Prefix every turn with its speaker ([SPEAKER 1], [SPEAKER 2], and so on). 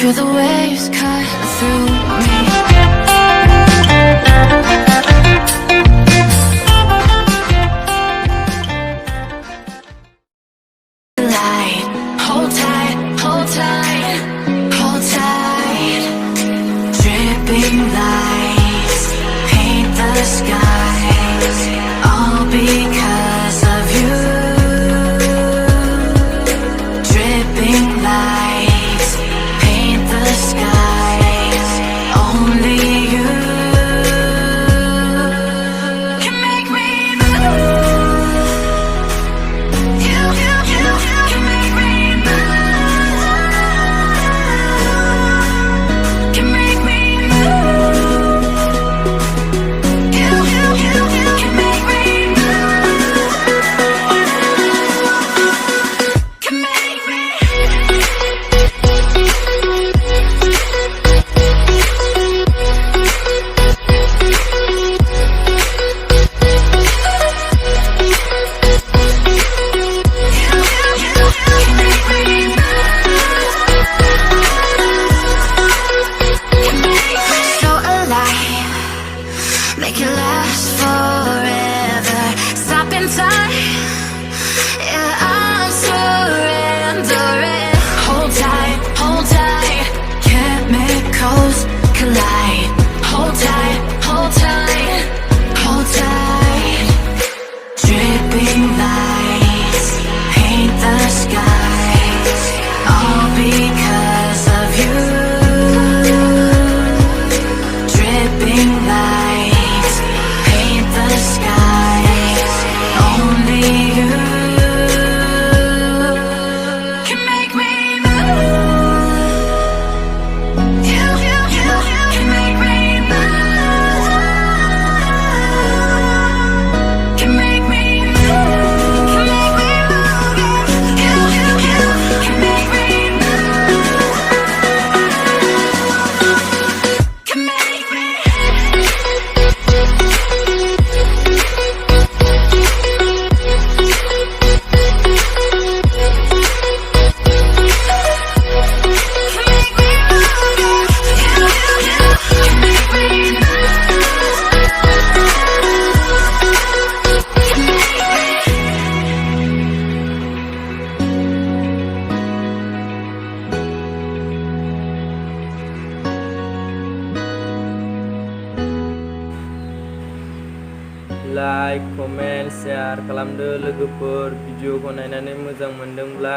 [SPEAKER 1] Feel the waves cut through me. Light, hold tight, hold tight, hold tight. Dripping lights paint the skies, all because of you. Dripping lights paint the skies, only you can make me move. You can make me move. Can make me move. You can make me move. Can make me. So alive, make it last forever. Stop in time, yeah, I'm surrendering. Hold tight, chemicals collide. Hold tight, hold tight, hold tight. Dripping lights paint the skies, all because of you. Dripping lights paint the skies, only you can make me move. You can make me move. Can make me move. Can make me move. You can make me move. Can make me.
[SPEAKER 2] Like, comment, share खालामदो लोगोफोर भिडिअखौ नायनानै मोजां मोनदोंब्ला